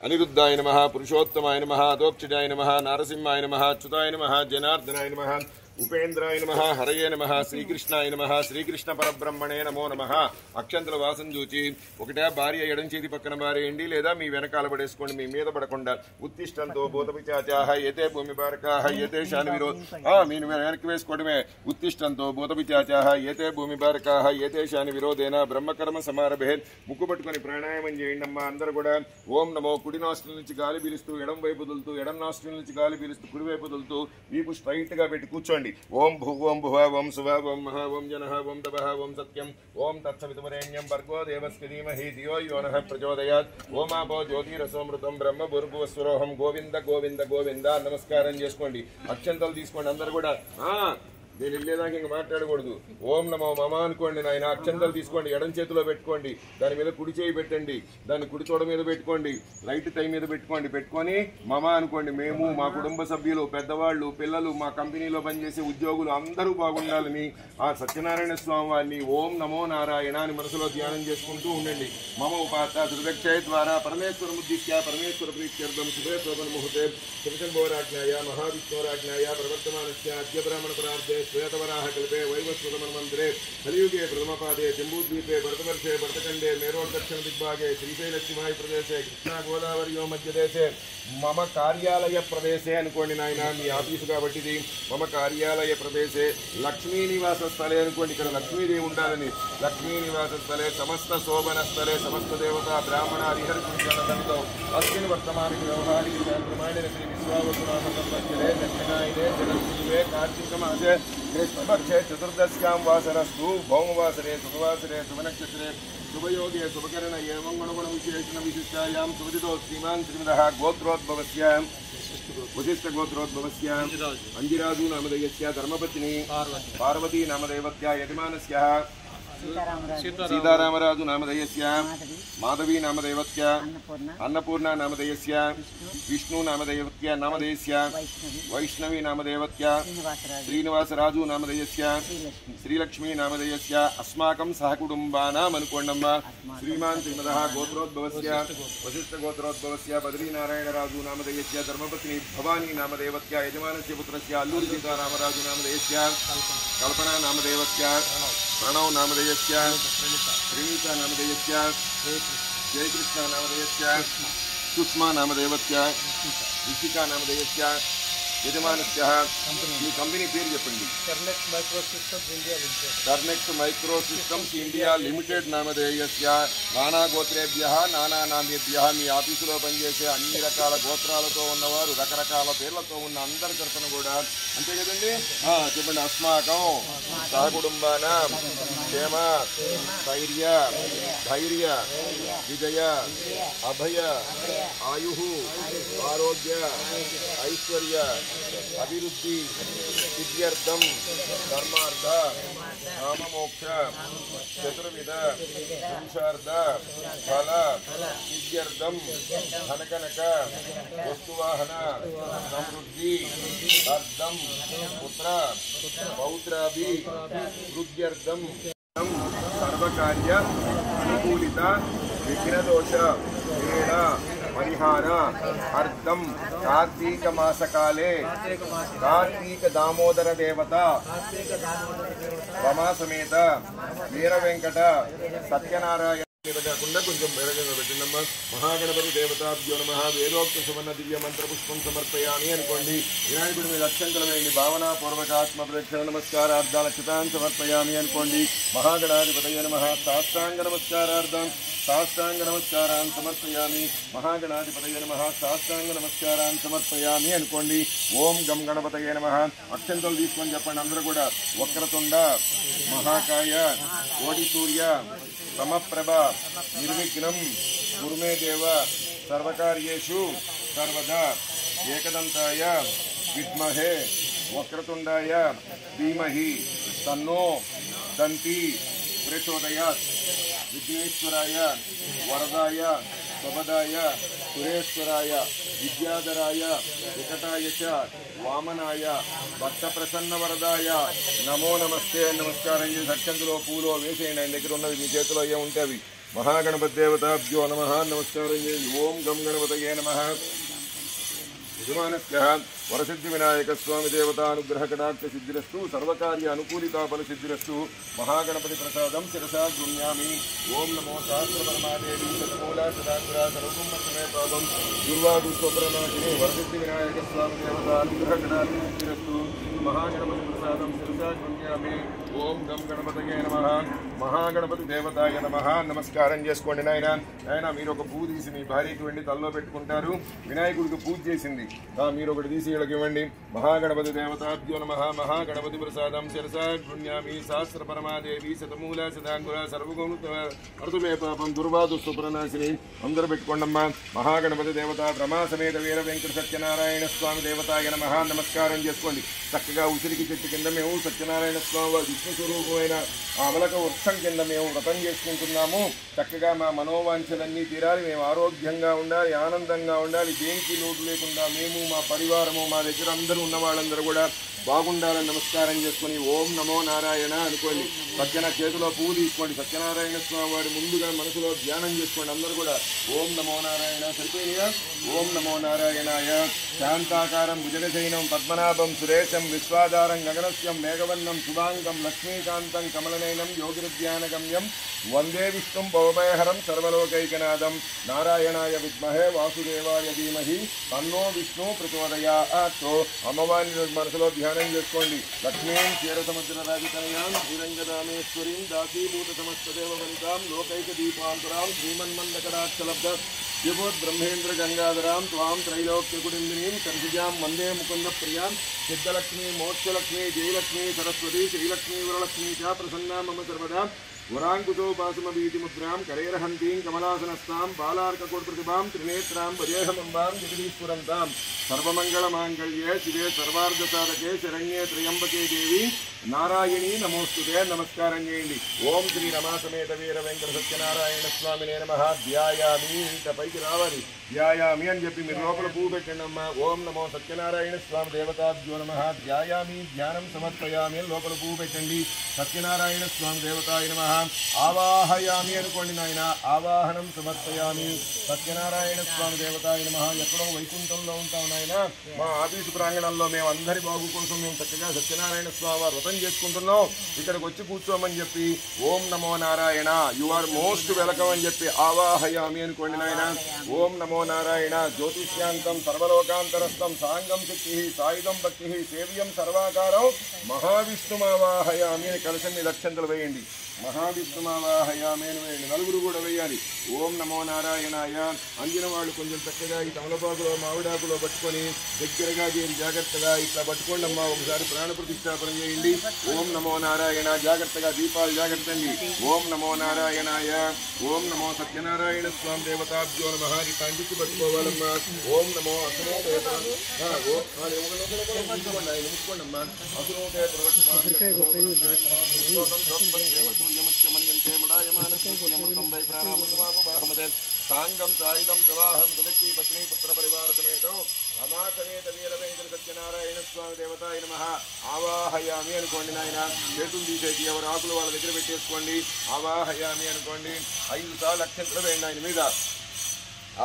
अनिरुद्धाय नमः पुरुषोत्तमाय नमः अधोक्षजाय नमः नारसिंहाय नमः अच्युताय नमः जनार्दनाय नमः उपेन्द्राय नमः हरये नमः श्रीकृष्णाय नमः श्रीकृष्ण परब्रह्मणे नमो नमः అక్షంతల వాసన చూచి ఒకటే భార్య ఎడం చేతి పక్కన భార్యండి లేదా మీ వెనకాల పడేసుకోండి మీ మీద పడకుండా ఉత్తిష్టంతో భూతపిచాచాహ ఏతే భూమి బారకాహ ఏతే శాని విరోధ మీరు వెనక్కి వేసుకోవడమే ఉత్తిష్టంతో భూతపిచాచాహ ఏతే భూమి బారకాహ ఏతే శాని విరోధేన బ్రహ్మకర్మ సమారభే ముక్కు పట్టుకొని ప్రాణాయామం చేయండి అమ్మా అందరూ కూడా ఓం నమో కుడి నాస్ట్రిల్ నుంచి గాలి పీలుస్తూ ఎడం వైపు వదులుతూ ఎడం నాస్ట్రిల్ నుంచి గాలి పీలుస్తూ కుడి వైపు వదులుతూ వీపు స్ట్రైట్ గా పెట్టి కూర్చోండి ఓం భూ ఓం భువ ఓం శుభ ఓం మహా ఓం జనః ఓం తపః ఓం సత్యం ఓం తత్సవితుర్వరేణ్యం భర్గో దేవస్య ధీమహి ధియో యో నః ప్రచోదయాత్ ఓమాపో జ్యోతిరసోమృతం బ్రహ్మ భూర్భువస్వరోహం గోవింద గోవింద గోవింద నమస్కారం చేసుకోండి అక్షంతలు తీసుకోండి అందరు కూడా నేను వెళ్ళేదాకా ఇంక మాట్లాడకూడదు ఓం నమో మమ అనుకోండి నాయన అక్షంతలు తీసుకోండి ఎడం చేతిలో పెట్టుకోండి దాని మీద కుడి చేయి పెట్టండి దాన్ని కుడి తోడ మీద పెట్టుకోండి రైట్ టై మీద పెట్టుకొని మమ అనుకోండి మేము మా కుటుంబ సభ్యులు పెద్దవాళ్ళు పిల్లలు మా కంపెనీలో పనిచేసే ఉద్యోగులు అందరూ బాగుండాలని ఆ సత్యనారాయణ స్వామి వారిని ఓం నమో నారాయణ అని మనసులో ధ్యానం చేసుకుంటూ ఉండండి మమ ఉపాత దుర్దక్షయ ద్వారా పరమేశ్వర ముద్దిశ్య పరమేశ్వర ప్రీత్యర్థం శుభే శోభన ముహూర్తే శివశంభోరాజ్ఞాయ మహావిష్ణోరాజ్ఞాయ ప్రవర్తమానస్య అద్య బ్రాహ్మణ ప్రార్థే శ్వేతవరాహ కల్పే వైవస్వతమన్వంతరే కలియుగే ప్రథమపాదే జంబూద్వీపే భరతవర్షే భరతఖండే మేరోర్ దక్షిణ దిగ్భాగే శ్రీశైలశివాయి ప్రదేశే కృష్ణా గోదావరియో మధ్యదేశే మమ కార్యాలయ ప్రదేశే అనుకోండి నాయన మీ ఆఫీసు కాబట్టి ఇది మమ కార్యాలయ ప్రదేశే లక్ష్మీ నివాస స్థలే అనుకోండి ఇక్కడ లక్ష్మీదేవి ఉండాలని లక్ష్మీ నివాస స్థలే సమస్త శోభన స్థలే సమస్త దేవత బ్రాహ్మణ హరిహరితో అస్మిన్ వర్తమాన వ్యవహారిక ప్రమాణిన శ్రీ విశ్వావసునామ సంవత్సరే దక్షిణాయనే జగద్గురువే కార్తీక మాసే कृष्णपक्षे चतुर्दश्यां वासरस्तु भौमवासरे शुभवासरे शुभनक्षत्रे शुभयोगे शुभकरण एवं गुणगुण विशेषण विशिष्टायां सुविदितो श्रीमान् श्रीमदः गोत्रोद्भवस्य वशिष्ठ गोत्रोद्भवस्य अंजिराजु नामधेयस्य धर्मपत्नी पार्वती नामदेवत्या यजमानस्य सीतारामराजु नामधेयस्य माधवी नामदेवत्य अन्नपूर्णा नामधेयस्य विष्णु नामदेवत्य नामधेयस्य वैष्णवी नामदेवत्य श्रीनिवासराजु नामधेयस्य श्रीलक्ष्मी नामधेयस्य अस्माकं सहकुटुम्बानाम् अनुकोण्डम्ब श्रीमान् श्रीमदः गोत्रोद्भवस्य वशिष्ठ गोत्रोद्भवस्य बद्रीनारायणराजु नामधेयस्य धर्मपत्नी भवानी नामदेवत्य यजमानस्य पुत्रस्य अल्लूरि सीतारामराजु नामधेयस्य कल्पना नामदेवत्य प्रणव नामधेयस्य श्रीनीता नामधेयस्य जयकृष्ण नामधेयस्य सुषमा नामदेवत्य ऋषिका नामधेयस्य यजमानस्य మీ కంపెనీ పేరు చెప్పండి టర్నెక్స్ మైక్రో సిస్టమ్స్ ఇండియా లిమిటెడ్ నామధేయస్య నానా గోత్రేభ్యః నానా నామ్యేభ్యః మీ ఆఫీసులో పనిచేసే అన్ని రకాల గోత్రాలతో ఉన్నవారు రకరకాల పేర్లతో ఉన్న అందరి తరఫున కూడా అంతే కదండి చెప్పండి అస్మాకం సహకుటుంబానాం క్షేమ స్థైర్య ధైర్య విజయ అభయ ఆయు ఆరోగ్య ఐశ్వర్య అభివృద్ధి సిద్ధ్యర్థం ధర్మార్థ కామమోక్ష చతుర్విధ పురుషార్థ ఫల సిద్ధ్యర్థం ధనకనక వస్తువాహన సమృద్ధి అర్థం పుత్ర పౌత్రాభి వృద్ధ్యర్థం సర్వకార్య అనుకూలిత విఘ్నదోష వేళ परिहार अर्थम कार्तीक मास काले कार्तीक दामोदर देवता रमा समेत वीर वेंकट सत्यनारायण కాకుండా కొంచెం మెరుగైన పెట్టిందమ్మా మహాగణపతి దేవతాభ్యో నమః వేదోక్త సువర్ణ దివ్య మంత్ర పుష్పం సమర్పయామి అనుకోండి వినాయకుడి మీద అక్షంతలు వేయండి భావనాపూర్వక ఆత్మ ప్రేక్షణ నమస్కారార్థాల చితాన్ సమర్పయామి అనుకోండి మహాగణాధిపతయ నమః సాష్టాంగ నమస్కారార్థం సాష్టాంగ నమస్కారాన్ని సమర్పయామి మహాగణాధిపతయ నమః సాష్టాంగ నమస్కారాన్ని సమర్పయామి అనుకోండి ఓం గం గణపతయ నమః అక్షంతలు తీసుకొని చెప్పండి అందరూ కూడా వక్రతుండ మహాకాయ కోటి సూర్య సమప్రభ నిర్విఘ్నం గురుమే దేవ సర్వకార్యేషు సర్వదా ఏకదంతాయ విద్మహే వక్రతుండాయ ధీమహి తన్నో దంతి ప్రచోదయాత్ విఘ్నేశ్వరాయ వరదాయ శుభదాయ సురేశ్వరాయ విద్యాధరాయ వికటాయ చ వామనాయ భక్త ప్రసన్న వరదాయ నమో నమస్తే నమస్కారం చేసి అక్షంతలో పూలో వేసేయండి ఆయన దగ్గర ఉన్నది మీ చేతిలో ఏముంటే అవి महागणपतिदेवताभ्यो नमः नमस्कारं ओम गम गणपतये नमः यजमानस्य वरसिद्धिविनायकस्वामी देवतानुग्रहकटाक्ष सिद्धिरस्तु सर्वकार्य अनुकूलिता फलसिद्धिरस्तु महागणपति प्रसादं शिरसा गृह्णामि ओम नमो सहस्रपरमादेवी शतमूला सदांकुरा सर्वकुम्भसमे पापं दुर्वादुष्वप्रनाशिनी वरसिद्धिविनायकस्वामी देवतानुग्रहकटाक्ष सिद्धिरस्तु महागणपति प्रसादं शिरसा गृह्णामि ओम गम गणपतये नमः महागणपति देवताय नमः నమస్కారం చేసుకోండి నాయన మీరు ఒక పూజ తీసి మీ భార్యకి వెండి తల్లో పెట్టుకుంటారు వినాయకుడికి పూజ చేసింది మీరు ఒకటి తీసి వీళ్ళకి ఇవ్వండి మహాగణపతి దేవతాభ్యో నమః మహాగణపతి ప్రసాదం శిరసా గృహ్ణామి సహస్ర పరమాదేవి శతమూల శతాంకుర సర్వగుణ పాపం దుర్వాదు సుప్రనాశిని అందరూ పెట్టుకోండమ్మా మహాగణపతి దేవత రమా సమేత వీర వెంకట సత్యనారాయణ స్వామి దేవతాయ నమః నమస్కారం చేసుకోండి చక్కగా ఉసిరికి చెట్టు కింద మేము సత్యనారాయణ స్వామి వారి విష్ణు స్వరూపమైన అమలక వృక్షం కింద మేము వ్రతం చేసుకుంటున్నాము చక్కగా మా మనోవాంఛలన్నీ తీరాలి మేము ఆరోగ్యంగా ఉండాలి ఆనందంగా ఉండాలి దేనికి లోటు లేకుండా మేము మా పరివారము మా దగ్గర అందరూ ఉన్న వాళ్ళందరూ కూడా బాగుండాలని నమస్కారం చేసుకొని ఓం నమో నారాయణ అనుకోండి పక్కన చేతిలో పువ్వు తీసుకోండి సత్యనారాయణ స్వామి వారి ముందుగా మనసులో ధ్యానం చేసుకోండి అందరూ కూడా ఓం నమో నారాయణ సరిపోయినా ఓం నమో నారాయణాయ శాంతాకారం భుజగశయనం పద్మనాభం సురేశం విశ్వాధారం గగనస్యం మేఘవర్ణం శుభాంగం లక్ష్మీకాంతం కమలనయనం యోగిరుద్యానగమ్యం వందే విష్ణుం భవభయహరం సర్వలోకైకనాథం నారాయణాయ విద్మహే వాసుదేవాయ ధీమహి తన్నో విష్ణు ప్రచోదయాత్ అమ్మవారిని మనసులో ధ్యానం చేసుకోండి లక్ష్మీం క్షీరసముద్రరాజితనయాం శ్రీరంగదామేశ్వరీం దాసీభూత సమస్తదేవ వనితాం లోకైక దీపాంకురాం శ్రీమన్మందకటాక్షలబ్ధ విభోద్బ్రహ్మేంద్ర గంగాధరాం త్వాం త్రైలోక్యకుటుంబినీం కర్షిజాం వందే ముకుంద ప్రియాం సిద్ధలక్ష్మీ మోక్షలక్ష్మీ జయలక్ష్మీ సరస్వతి శ్రీలక్ష్మీ వరలక్ష్మీ చ ప్రసన్నా మమ సర్వదా वरांकुशोपासमवीतिमुद्रां करेरहन्तीं कमलासनस्तां बालार्ककोटप्रतिभां त्रिनेत्रां भजेहमम्बां जगदीश्वरन्तां सर्वमङ्गलमाङ्गल्ये शिवे सर्वार्धसाधके शरण्ये त्र्यम्बके देवी नारायणी नमोस्तुते नमस्कारं చేయండి ఓం శ్రీ రమా సమేత వీర వెంకట సత్యనారాయణ స్వామినే నమః ధ్యాయామి ఇంత పైకి రావాలి ధ్యాయామి అని చెప్పి మీరు లోపల పువ్వు పెట్టండి అమ్మా ఓం నమో సత్యనారాయణ స్వామి దేవతాభ్యో నమః ధ్యాయామి ధ్యానం సమర్పయామి అని లోపల పువ్వు పెట్టండి సత్యనారాయణ స్వామి దేవతాయ నమః ఆవాహయామి అనుకోండి నాయన ఆవాహనం సమర్పయామి సత్యనారాయణ స్వామి దేవతాయ నమః ఎక్కడో వైకుంఠంలో ఉంటాం నాయన మా ఆఫీసు ప్రాంగణంలో మేము అందరి బాగు కోసం మేము చక్కగా సత్యనారాయణ స్వామి వ్రతం చేసుకుంటున్నాం ఇక్కడికి వచ్చి కూర్చోమని చెప్పి ఓం నమో Narayana you are most welcome అని చెప్పి ఆవాహయామి అనుకోండి నాయన ఓం నమో నారాయణ జ్యోతిష్యాంతం సర్వలోకాంతరస్థం సాంగం శక్తి సాయుధం భక్తి సేవ్యం సర్వాకారం మహావిష్ణుమావాహయామి అని కలిసి మీ లక్షంతలు వేయండి మహావిష్ణుమావాహయామి అని వేయండి నలుగురు కూడా వేయాలి ఓం నమో నారాయణాయ అందిన వాళ్ళు కొంచెం చక్కగా ఈ తమలపాకులో మామిడాకులో పట్టుకొని దగ్గరగా చేరి జాగ్రత్తగా ఇట్లా పట్టుకోండి అమ్మా ఒకసారి ప్రాణ ప్రతిష్టాపన చేయండి ఓం నమో నారాయణ జాగ్రత్తగా దీపాలు జాగ్రత్తండి ఓం నమో నారాయణాయ ఓం నమో సత్యనారాయణ స్వామి దేవతాభ్యో నమః కంటికి పట్టుకోవాలమ్మా ఓం నమో ముట్టుకోండమ్మా అసురోటే సాంగం సాయుధం సవాహం సుదక్షి పత్ని పుత్ర పరివార సమేతం రమా సమేత వీర వెంకట సత్యనారాయణ స్వామి దేవతాయ నమః ఆవాహయామి అనుకోండి నాయన చేతులు తీసేసి ఎవరు ఆకులు వాళ్ళ దగ్గర పెట్టేసుకోండి ఆవాహయామి అనుకోండి 5 సార్లు అక్షంతలు వేయండి ఆయన మీద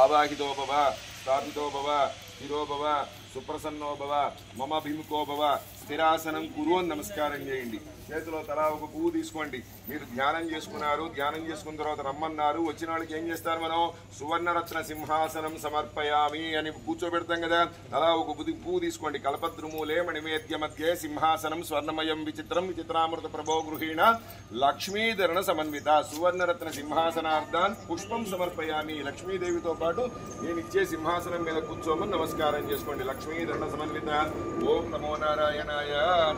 ఆవాహితో భవ స్థాపితో భవ స్థిరో భవ సుప్రసన్నో భవ మమ భిముఖో భవ స్థిరాసనం కురు అని నమస్కారం చేయండి చేతిలో తలా ఒక పువ్వు తీసుకోండి మీరు ధ్యానం చేసుకున్నారు ధ్యానం చేసుకున్న తర్వాత రమ్మన్నారు వచ్చిన వాళ్ళకి ఏం చేస్తారు మనం సువర్ణరత్న సింహాసనం సమర్పయామి అని కూర్చోబెడతాం కదా తలా ఒక పువ్వు తీసుకోండి కల్పద్రుమూలే మణివేద్య మధ్య సింహాసనం స్వర్ణమయం విచిత్రం విచిత్రామృత ప్రభో గృహీణ లక్ష్మీధరణ సమన్విత సువర్ణరత్న సింహాసనార్థాన్ పుష్పం సమర్పయామి లక్ష్మీదేవితో పాటు నేను ఇచ్చే సింహాసనం మీద కూర్చోమని నమస్కారం చేసుకోండి లక్ష్మీధరణ సమన్విత ఓం నమో నారాయణాయ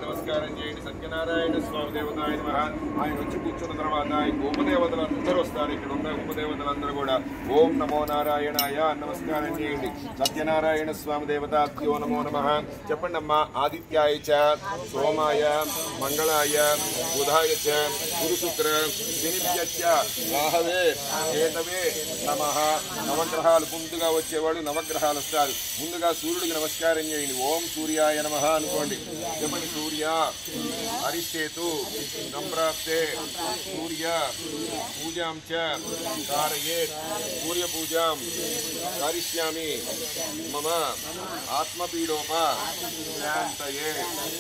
నమస్కారం చేయండి సత్యనారాయణ స్వామి దేవతాయ నమః ఆయన వచ్చి కూర్చున్న తర్వాత ఉపదేవతలు అందరూ వస్తారు ఇక్కడ ఉన్న ఉపదేవతలందరూ కూడా ఓం నమో నారాయణాయ నమస్కారం చేయండి. సత్యనారాయణ స్వామి దేవతాభ్యో నమో నమః. చెప్పండి అమ్మా. ఆదిత్యాయ చ సోమాయ మంగళాయ బుధాయ చ గురు శుక్ర శనిభ్యశ్చ రాహవే కేతవే నమః. నవగ్రహాలు ముందుగా వచ్చేవాడు నవగ్రహాలు వస్తారు. ముందుగా సూర్యుడికి నమస్కారం చేయండి. ఓం సూర్యాయ నమః అనుకోండి. చెప్పండి. సూర్య అరిష్టేతు సంప్రాప్తే సూర్య పూజాం చ కారయేత్. సూర్య పూజాం కరిష్యామి మమ ఆత్మపీడోప శాంతయే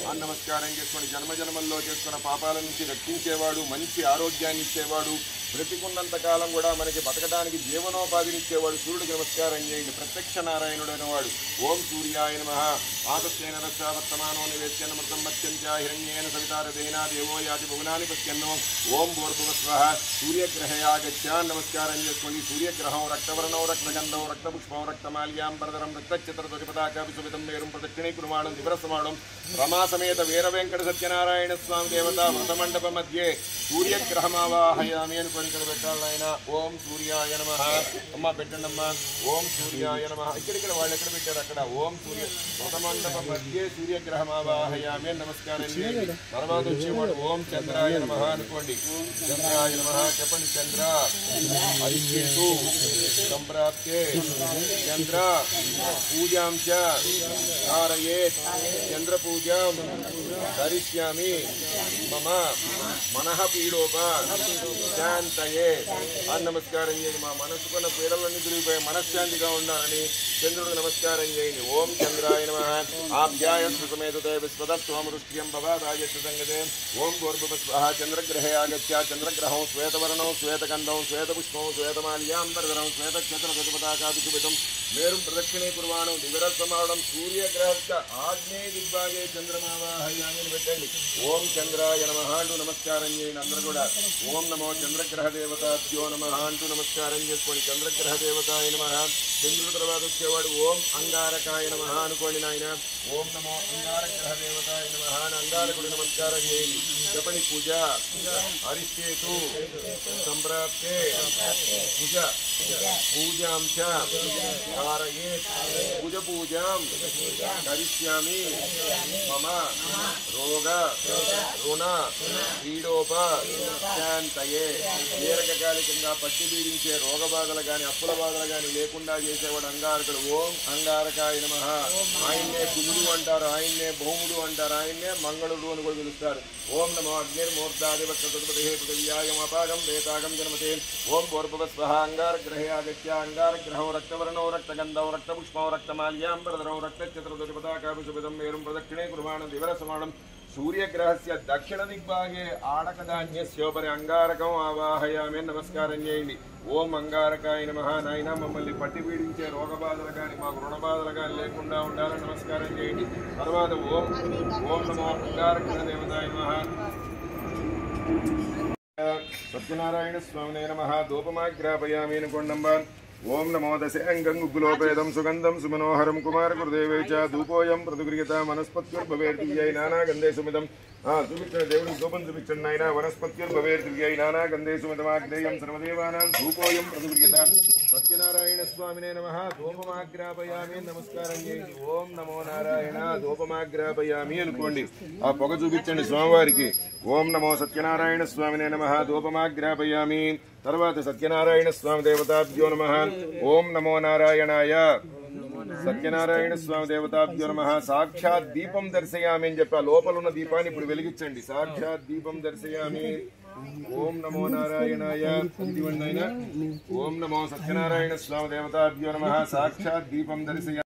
అని నమస్కారం చేసుకోండి. జన్మజన్మల్లో చేసుకున్న పాపాల నుంచి రక్షించేవాడు, మంచి ఆరోగ్యాన్ని ఇచ్చేవాడు, బ్రతికున్నంత కాలం కూడా మనకి బతకడానికి జీవనోపాధిని ఇచ్చేవాడు సూర్యుడికి నమస్కారం చేయండి. ప్రత్యక్ష నారాయణుడైన వాడు. ఓం సూర్యాయ నమః. ఆతస్యైన రక్షా వర్తమానో నివేశ్యన్న మృతం మత్స్యంచ హిరణ్యేన సవితారదేనా దేవో యాతి భువనాని పశ్యన్నో. ఓం భూర్భువస్వః. సూర్యగ్రహయాగచ్చ నమస్కారం చేసుకోండి. సూర్యగ్రహం రక్తవర్ణం రక్తగంధం రక్తపుష్పం రక్తమాల్యాంబరధరం రక్తచిత్రధ్వజపతాకాభిసువితం మేరుం ప్రదక్షిణీకుర్మాణం దివరసమాణం రమాసమేత వీరవెంకట సత్యనారాయణ స్వామి దేవత వ్రతమండప మధ్యే సూర్యగ్రహమావాహయామి అని ఇక్కడ పెట్టాలి ఆయన. ఓం సూర్యాయ నమః. అమ్మ పెట్టండి అమ్మా. ఓం సూర్యాయ నమః. ఇక్కడ వాళ్ళు ఎక్కడ పెట్టారు అక్కడ. ఓం సూర్య వ్రతమండప మధ్యే సూర్యగ్రహమావాహయామి అని నమస్కారం చేయండి. తర్వాత వచ్చేవాడు ఓం చంద్రాయ నమః అనుకోండి. చంద్రాయ నమః. చెప్పండి. చంద్ర అరిష్టేతు సంప్రాప్తే చంద్ర పూజాం చ కారయేత్. చంద్ర పూజాం కరిష్యామి మమ మనః పీడోప శాంతయే అని నమస్కారం చేయండి. మా మనసుకున్న పీడలన్నీ తిరిగిపోయి మనశ్శాంతిగా ఉండాలని చంద్రుడికి నమస్కారం చేయండి. ఓం చంద్రాయ నమః. ఆభ్యాయ సుఖమేతతే విశ్వదత్వమృష్ట్యం భవాదాయ సంగతే. ఓం భూర్భువస్వః. చంద్రగ్రహే ఆగత్య. చంద్రగ్రహం శ్వేతవర్ణం శ్వేతగంధం శ్వేతపుష్పం శ్వేతమాల్యాంబరధరం శ్వేతక్షేత్రపతాకాభిసువితం మేరుం ప్రదక్షిణీకుర్వాణం దివరసమాణం. సూర్యగ్రహస్య ఆగ్నేయ దిగ్భాగే చంద్రమావాహయామి అని పెట్టండి. ఓం చంద్రాయ నమః అంటూ నమస్కారం చేయండి. అందరూ కూడా ఓం నమో చంద్రగ్రహ దేవతాభ్యో నమః అంటూ నమస్కారం చేసుకోండి. చంద్రగ్రహ దేవతాయ నమః. చంద్రుడి తర్వాత వచ్చేవాడు ఓం అంగారకాయ నమః అనుకోండి నాయన. ఓం నమో అంగారగ్రహ దేవతాయ నమః అని అంగారకుడి నమస్కారం చేయండి. చెప్పండి. పూజ అరిష్టేతు సంప్రాప్తే పూజ పూజాం చ కారయేత్. పూజ పూజాం కరిష్యామి మమ రోగ రుణ పీడోప శాంతయే. దీర్ఘకాలికంగా పట్టి పీడించే రోగ బాధలు కానీ అప్పుల బాధలు కానీ లేకుండా చేసేవాడు అంగారకుడు. ఓం అంగారకాయ నమః. ఆయన్నే కుముడు అంటారు, ఆయన్నే భౌముడు అంటారు, ఆయన్నే మంగళుడు అని కూడా పిలుస్తారు. ఓం నమో అగ్నిర్మూర్ధాధిపత్యే పృథివ్యాయం అపాగం వేతాగం జన్మతే. ఓం భూర్భువస్వః. అంగారగ్రహే ఆగత్య. అంగారగ్రహం రక్తవర్ణం రక్తగంధం రక్తపుష్పం రక్తమాల్యాంబరధరం రక్తచిత్రధ్వజపతాకాభిసువితం మేరుం ప్రదక్షిణీకుర్వాణం దివరసమాణం. సూర్యగ్రహస్య దక్షిణ దిగ్భాగే ఆడకధాన్యస్యోపరి అంగారకం ఆవాహయామి నమస్కారం చేయండి. ఓం అంగారకాయ నమః. నాయన మమ్మల్ని పట్టి పీడించే రోగ బాధలు కానీ మాకు రుణ బాధలు కానీ లేకుండా ఉండాలని నమస్కారం చేయండి. తర్వాత ఓం నమో అంగారగ్రహ దేవతాయ నమః. సత్యనారాయణ స్వామినే నమః. ధూపమాగ్రాపయామి అనుకోండమ్మా. ఓం నమో దశాంగం గుగ్గులోపేదం సుగంధం సుమనోహరం కుమారకృదేవే చ ధూపోయం ప్రతిగృహ్యత వనస్పత్యుర్భవేర్దివ్యై నానాగంధే సుమిదం. చూపించండి. దేవుడికి ధూపం చూపించండి ఆయన. వనస్పత్యుర్భవేర్దివ్యై నానాగంధే సుమితమాగ్నేయం సర్వదేవానాం ధూపోయం ప్రతిగృహ్యత. సత్యనారాయణ స్వామినే నమః. ధూపమాగ్రాపయామి నమస్కారం చేయండి. ఓం నమో నారాయణ. ధూపమాగ్రాపయామి అనుకోండి. ఆ పొగ చూపించండి స్వామివారికి. ఓం నమో సత్యనారాయణ స్వామినే నమః. ధూపమాగ్రాపయామి. తర్వాత సత్యనారాయణ స్వామి దేవతాభ్యో నమః. ఓం నమో నారాయణాయ. సత్యనారాయణ స్వామి దేవతాభ్యో నమః. సాక్షాత్ దీపం దర్శయామి అని చెప్పి ఆ లోపల ఉన్న దీపాన్ని ఇప్పుడు వెలిగించండి. సాక్షాత్ దీపం దర్శయామి. ఓం నమో నారాయణాయ. ఓం నమో సత్యనారాయణ స్వామి దేవతాభ్యో నమః. సాక్షాత్ దీపం దర్శయామి.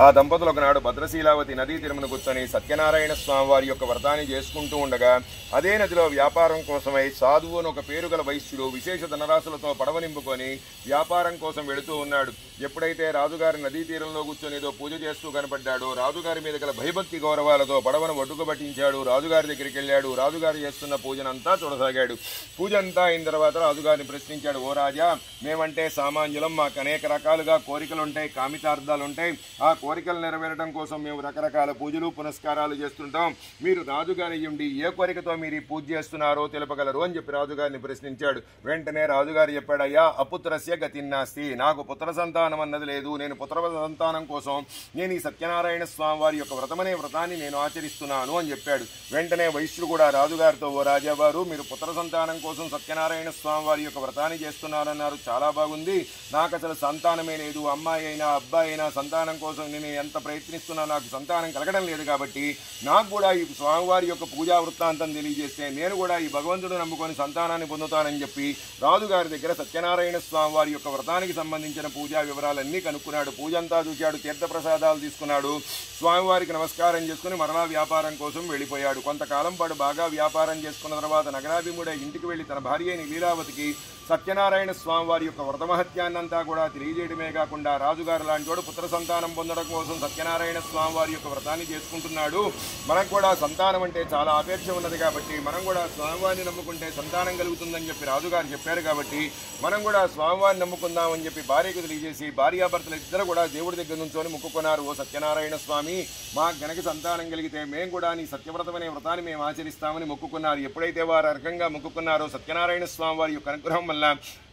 ఆ దంపతులు ఒకనాడు భద్రశీలావతి నదీ తీరమున కూర్చొని సత్యనారాయణ స్వామి వారి యొక్క వ్రతాన్ని చేసుకుంటూ ఉండగా అదే నదిలో వ్యాపారం కోసమై సాధువు అని ఒక పేరు గల వైశ్యుడు విశేష ధనరాశులతో పడవ నింపుకొని వ్యాపారం కోసం వెళుతూ ఉన్నాడు. ఎప్పుడైతే రాజుగారి నదీ తీరంలో కూర్చొని ఏదో పూజ చేస్తూ కనపడ్డాడో రాజుగారి మీద గల భయభక్తి గౌరవాలతో పడవను ఒడ్డుకు పట్టించాడు. రాజుగారి దగ్గరికి వెళ్ళాడు. రాజుగారు చేస్తున్న పూజనంతా చూడసాగాడు. పూజ అంతా అయిన తర్వాత రాజుగారిని ప్రశ్నించాడు. ఓ రాజా, మేమంటే సామాన్యులం, మాకు అనేక రకాలుగా కోరికలుంటాయి, కామితార్థాలుంటాయి. ఆ కోరికలు నెరవేరడం కోసం మేము రకరకాల పూజలు పునస్కారాలు చేస్తుంటాం. మీరు రాజుగారి ఉండి ఏ కోరికతో మీరు ఈ పూజ చేస్తున్నారో తెలుపగలరు అని చెప్పి రాజుగారిని ప్రశ్నించాడు. వెంటనే రాజుగారు చెప్పాడు, అయ్యా అపుత్రస్య గతిన్నాస్తి, నాకు పుత్ర సంతానం అన్నది లేదు. నేను పుత్ర సంతానం కోసం నేను ఈ సత్యనారాయణ స్వామి వారి యొక్క వ్రతమనే వ్రతాన్ని నేను ఆచరిస్తున్నాను అని చెప్పాడు. వెంటనే వైశ్యుడు కూడా రాజుగారితో, ఓ రాజావారు, మీరు పుత్ర సంతానం కోసం సత్యనారాయణ స్వామి వారి యొక్క వ్రతాన్ని చేస్తున్నారన్నారు, చాలా బాగుంది. నాకు అసలు సంతానమే లేదు. అమ్మాయి అయినా అబ్బాయి అయినా సంతానం కోసం నేను ఎంత ప్రయత్నిస్తున్నా నాకు సంతానం కలగడం లేదు. కాబట్టి నాకు కూడా ఈ స్వామివారి యొక్క పూజా వృత్తాంతం తెలియజేస్తే నేను కూడా ఈ భగవంతుడు నమ్ముకొని సంతానాన్ని పొందుతానని చెప్పి రాజుగారి దగ్గర సత్యనారాయణ స్వామి వారి యొక్క వ్రతానికి సంబంధించిన పూజా వివరాలన్నీ కనుక్కున్నాడు. పూజ అంతా చూశాడు, తీర్థప్రసాదాలు తీసుకున్నాడు, స్వామివారికి నమస్కారం చేసుకుని మరలా వ్యాపారం కోసం వెళ్ళిపోయాడు. కొంతకాలం పాటు బాగా వ్యాపారం చేసుకున్న తర్వాత నగరాభిముడై ఇంటికి వెళ్లి తన భార్య అయిన లీలావతికి సత్యనారాయణ స్వామి వారి యొక్క వ్రతమహత్యాన్నంతా కూడా తెలియజేయడమే కాకుండా రాజుగారు లాంటి వాడు పుత్ర సంతానం పొందడం కోసం సత్యనారాయణ స్వామి వారి యొక్క వ్రతాన్ని చేసుకుంటున్నాడు. మనకు కూడా సంతానం అంటే చాలా అపేక్ష ఉన్నది కాబట్టి మనం కూడా స్వామివారిని నమ్ముకుంటే సంతానం కలుగుతుందని చెప్పి రాజుగారు చెప్పారు. కాబట్టి మనం కూడా స్వామివారిని నమ్ముకుందామని చెప్పి భార్యకు తెలియజేసి భార్యాభర్తలు ఇద్దరు కూడా దేవుడి దగ్గర నుంచొని మొక్కుకున్నారు. ఓ సత్యనారాయణ స్వామి, మా గనక సంతానం కలిగితే మేము కూడా నీ సత్యవ్రతమనే వ్రతాన్ని మేము ఆచరిస్తామని మొక్కుకున్నారు. ఎప్పుడైతే వారు రకంగా మొక్కుకున్నారో సత్యనారాయణ స్వామి వారి యొక్క అనుగ్రహం వల్ల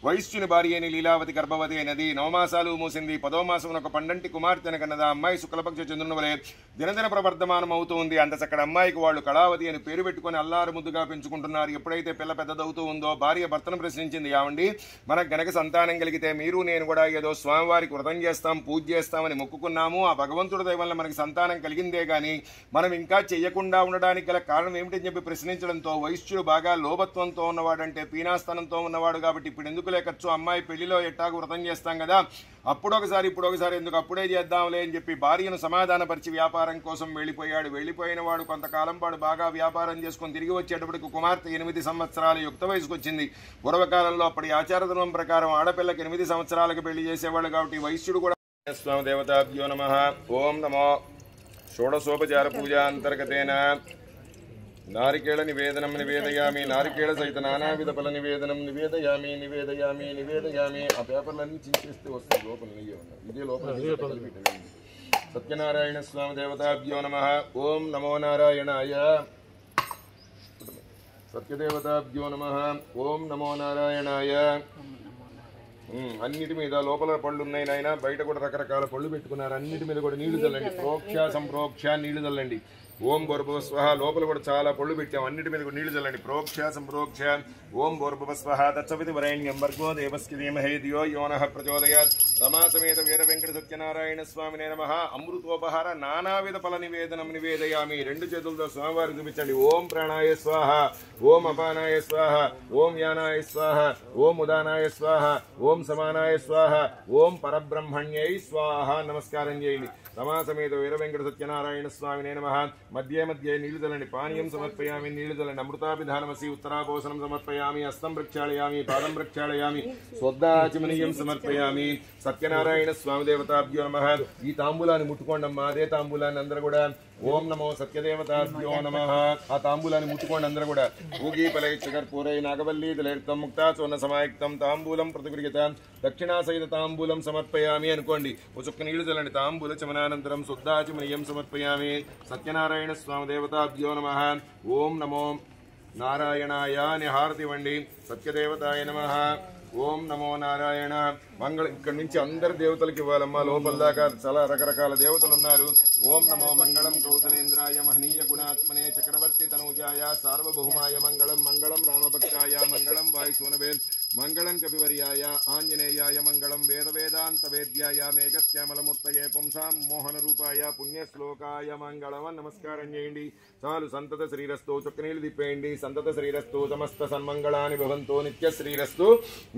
వైశ్యుని భార్య అయిన లీలావతి గర్భవతి అయినది. 9 మాసాలు మూసింది. 10వ మాసం ఒక పండంటి కుమార్తెను కన్నదా. అమ్మాయి శుక్లపక్ష చంద్రుని వలె దినదిన ప్రవర్ధమానం అవుతూ ఉంది. అంత చక్కడ అమ్మాయికి వాళ్ళు కళావతి అని పేరు పెట్టుకుని అల్లారు ముద్దుగా పెంచుకుంటున్నారు. ఎప్పుడైతే పిల్ల పెద్దదవుతూ ఉందో భార్య భర్తను ప్రశ్నించింది, ఏమండి మనకు గనక సంతానం కలిగితే మీరు నేను కూడా ఏదో స్వామివారికి వ్రతం చేస్తాం, పూజ చేస్తామని మొక్కుకున్నాము. ఆ భగవంతుడి దయ వల్ల మనకి సంతానం కలిగిందే గాని మనం ఇంకా చెయ్యకుండా ఉండడానికి గల కారణం ఏమిటని చెప్పి ప్రశ్నించడంతో వైశ్యుడు బాగా లోభత్వంతో ఉన్నవాడంటే పీనాస్థానంతో ఉన్నవాడు కాబట్టి ఇప్పుడు ఎందుకు లేకచ్చు, అమ్మాయి పెళ్లిలో ఎట్టాగు వ్రతం చేస్తాం కదా, అప్పుడొకసారి ఇప్పుడొకసారి ఎందుకు, అప్పుడే చేద్దాంలే అని చెప్పి భార్యను సమాధానపరిచి వ్యాపారం కోసం వెళ్ళిపోయాడు. వెళ్ళిపోయిన వాడు కొంతకాలం పాటు బాగా వ్యాపారం చేసుకుని తిరిగి వచ్చేటప్పటికి కుమార్తె 8 సంవత్సరాల యుక్త వయసుకు వచ్చింది. పూర్వకాలంలో అప్పటి ఆచారధర్మం ప్రకారం ఆడపిల్లకి 8 సంవత్సరాలకు పెళ్లి చేసేవాడు. కాబట్టి వైశ్యుడు కూడా స్వామి దేవతాభ్యో నమః. ఓం నమో షోడశోపచార పూజా అంతర్గతేన నారికేళ నివేదనం నివేదయామి, నారికేళ సహిత నానావిధ ఫల నివేదనం నివేదయామి నివేదయామి నివేదయామి. ఆ పేపర్లన్నీ చించేస్తే వస్తుంది, లోపల నెయ్యి ఉన్నది, ఇదే లోపల. సత్యనారాయణ స్వామి దేవతాభ్యో నమః. ఓం నమో నారాయణాయ. సత్యదేవతాభ్యో నమః. ఓం నమో నారాయణాయ. అన్నిటి మీద లోపల పళ్ళు ఉన్నాయి నాయన, బయట కూడా రకరకాల పళ్ళు పెట్టుకున్నారు. అన్నిటి మీద కూడా నీళ్లు చల్లండి, ప్రోక్ష సంప్రోక్ష నీళ్లు చల్లండి. ఓం భూర్భువస్వః. లోపల కూడా చాలా పళ్ళు పెట్టాం, అన్నిటి మీద కూడా నీళ్లు చల్లండి. ప్రోక్ష సంప్రోక్ష. ఓం భూర్భువస్వః. తత్సవితి వరేణ్యం భర్గో దేవస్య ధీమహి ధియో యో నః ప్రచోదయాత్. రమా సమేత వీర వెంకట సత్యనారాయణ స్వామినే నమః. అమృతోపహార నానావిధ ఫల నివేదనం నివేదయామి. 2 చేతులతో స్వామివారికి చూపించండి. ఓం ప్రాణాయ స్వాహ, ఓం అపానాయ స్వాహ, ఓం యానాయ స్వాహ, ఓం ఉదానాయ స్వాహ, ఓం సమానాయ స్వాహ, ఓం పరబ్రహ్మణ్యై స్వాహ. నమస్కారం చేయండి. రమా సమేత వీర వెంకట సత్యనారాయణ స్వామినే నమః. మధ్య మధ్య నీళ్లు చల్లండి. పానీయం సమర్పయామి, నీళ్లు చల్లండి. అమృతాభిధానమసి ఉత్తరాపోసనం సమర్పయామి. హస్తం ప్రక్షాళయామి, పాదం ప్రక్షాళయామి, స్వద్దాచమనీయం సమర్పయామి. సత్యనారాయణ స్వామి దేవతాభ్యో నమః. ఈ తాంబూలాన్ని ముట్టుకోండమ్మా, అదే తాంబూలాన్ని అందరూ కూడా. ఓం నమో సత్యదేవతాభ్యో నమః. ఆ తాంబూలాన్ని ముట్టుకోండి అందరూ కూడా. ఊగీ ఫలైచ్చకర్పూరై నాగవల్లీ దళైర్తం ముక్తా చోన్న సమాయుక్తం తాంబూలం ప్రతిగృహ్యత దక్షిణాసహిత తాంబూలం సమర్పయామి అనుకోండి. ఓ చుక్క నీళ్లు చల్లండి. తాంబూల చమనానంతరం శుద్ధాచమనీయం సమర్పయామి. సత్యనారాయణ స్వామి దేవతాభ్యో నమః. ఓం నమో నారాయణాయ అని హారతి ఇవ్వండి. సత్యదేవతాయ నమః. ఓం నమో నారాయణ. మంగళ ఇక్కడ నుంచి అందరి దేవతలకు ఇవ్వాలమ్మా, లోపల దాకా చాలా రకరకాల దేవతలు ఉన్నారు. ఓం నమో మంగళం కౌసలేంద్రాయ మహనీయ గుణాత్మనే చక్రవర్తి తనూజాయ సార్వభౌమాయ మంగళం. మంగళం రామభక్తాయ మంగళం వాయుసూనవే మంగళం కపివర్యాయ ఆంజనేయాయ మంగళం. వేద వేదాంత వేద్యాయ మేఘశ్యామలమూర్తయే పుంసాం మోహన రూపాయ పుణ్యశ్లోకాయ మంగళం అని నమస్కారం చేయండి. చాలు. సంతత శ్రీరస్తు. చొక్కనీళ్ళు తిప్పేయండి. సంతత శ్రీరస్తు. సమస్త సన్మంగళాని భవంతు. నిత్య శ్రీరస్తు.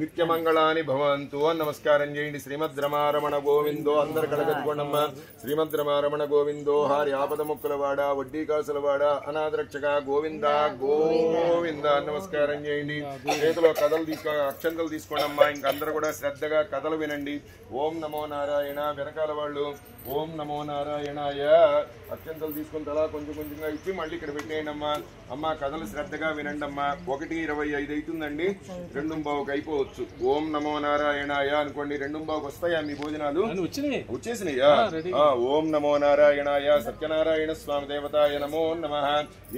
నిత్యమంగళాని భవంతు అని నమస్కారం చేయండి. శ్రీమద్ రమారమణ గోవిందో. అందరు కడగట్టుకోండమ్మా. శ్రీమద్ రమారమణ గోవిందో. హారి ఆపద ముక్కులవాడ, వడ్డీ కాసులవాడ, అనాథరక్షక గోవింద గోవింద అని నమస్కారం చేయండి. చేతిలో కథలు తీసుకో అక్షంతలు తీసుకోండమ్మా. ఇంకందరూ కూడా శ్రద్ధగా కథలు వినండి. ఓం నమో నారాయణ. వెనకాల వాళ్ళు ఓం నమో నారాయణాయ. అక్షంతలు తీసుకుని తలా కొంచెం కొంచెంగా ఇచ్చి మళ్ళీ ఇక్కడ పెట్టేయండి అమ్మా. అమ్మ కథలు శ్రద్ధగా వినండి అమ్మా. 1:25 అవుతుందండి. 2:15 అయిపోవచ్చు. ఓం నమో నారాయణాయ అనుకోండి. 2:15 వస్తాయా మీ భోజనాలు? వచ్చేసినాయా? ఓం నమో నారాయణాయ. సత్యనారాయణ స్వామి దేవతాయ నమో నమః.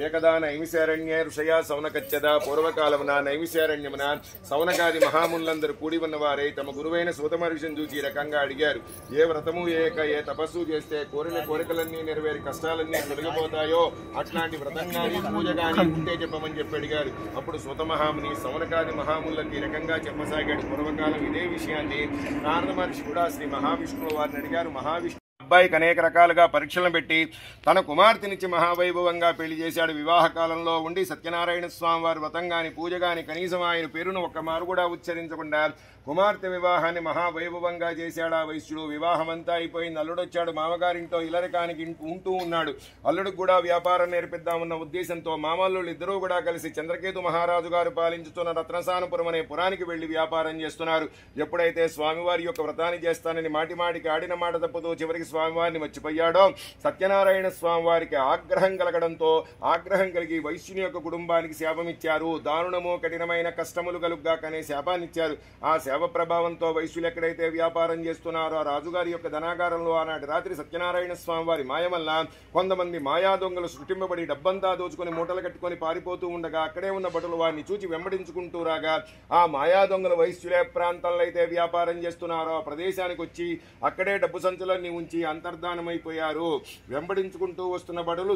ఏకదా నైమిశారణ్యే ఋషయ సౌనకచ్చద. పూర్వకాలమున నైమిశారణ్యమున సౌనకాది మహాములందరూ కూడి ఉన్నవారై తమ గురువైన సూత మహర్షిని చూచి ఈ రకంగా అడిగారు. ఏ వ్రతము ఏ తపస్సు చేస్తే కోరిన కోరికలన్నీ నెరవేరి కష్టాలన్నీ తొలగిపోతాయో అట్లాంటి వ్రతం గాని పూజ గాని ఉంటే చెప్పమని చెప్పి అడిగారు. అప్పుడు సూత మహాముని సౌనకాది మహాములకు ఈ రకంగా చెప్పసాగాడు. పూర్వకాలం ఇదే విషయాన్ని నారద మహర్షి కూడా శ్రీ మహావిష్ణువు వారిని అడిగారు. మహావిష్ణు అబ్బాయికి అనేక రకాలుగా పరీక్షలను పెట్టి తన కుమార్తెనిచ్చి మహావైభవంగా పెళ్లి చేశాడు. వివాహ కాలంలో ఉండి సత్యనారాయణ స్వామి వారి వ్రతం గాని పూజ గాని కనీసం ఆయన పేరును ఒక్క మారు కూడా ఉచ్చరించకుండా కుమార్తె వివాహాన్ని మహావైభవంగా చేశాడు ఆ వైశ్యుడు. వివాహమంతా అయిపోయింది. అల్లుడొచ్చాడు. మామగారింట్లో ఇలరకానికి ఉంటూ ఉన్నాడు. అల్లుడికి కూడా వ్యాపారం నేర్పిద్దామన్న ఉద్దేశంతో మామల్లుళ్ళు ఇద్దరూ కూడా కలిసి చంద్రకేతు మహారాజు గారు పాలించుతున్న రత్నసానపురం అనే పురానికి వెళ్లి వ్యాపారం చేస్తున్నారు. ఎప్పుడైతే స్వామివారి యొక్క వ్రతాన్ని చేస్తానని మాటిమాటికి ఆడిన మాట తప్పుతూ చివరికి స్వామివారిని మర్చిపోయాడో సత్యనారాయణ స్వామి వారికి ఆగ్రహం కలగడంతో ఆగ్రహం కలిగి వైశ్యుని యొక్క కుటుంబానికి శాపమిచ్చారు. దారుణము కఠినమైన కష్టములు కలుగ్గాకనే శాపాన్నిచ్చారు. ఆ శాప ప్రభావంతో వైశ్యులు ఎక్కడైతే వ్యాపారం చేస్తున్నారో ఆ రాజుగారి యొక్క ధనాగారంలో ఆనాటి రాత్రి సత్యనారాయణ స్వామి వారి మాయ వల్ల కొంతమంది మాయా దొంగలు సృష్టింపబడి డబ్బంతా దోచుకుని మూటలు కట్టుకుని పారిపోతూ ఉండగా అక్కడే ఉన్న భటులు వారిని చూచి వెంబడించుకుంటూ రాగా ఆ మాయా దొంగలు వైశ్యులే ప్రాంతంలో అయితే వ్యాపారం చేస్తున్నారో ఆ ప్రదేశానికి వచ్చి అక్కడే డబ్బు సంచులన్నీ ఉంచి అంతర్ధానమైపోయారు. వెంబడించుకుంటూ వస్తున్న బడులు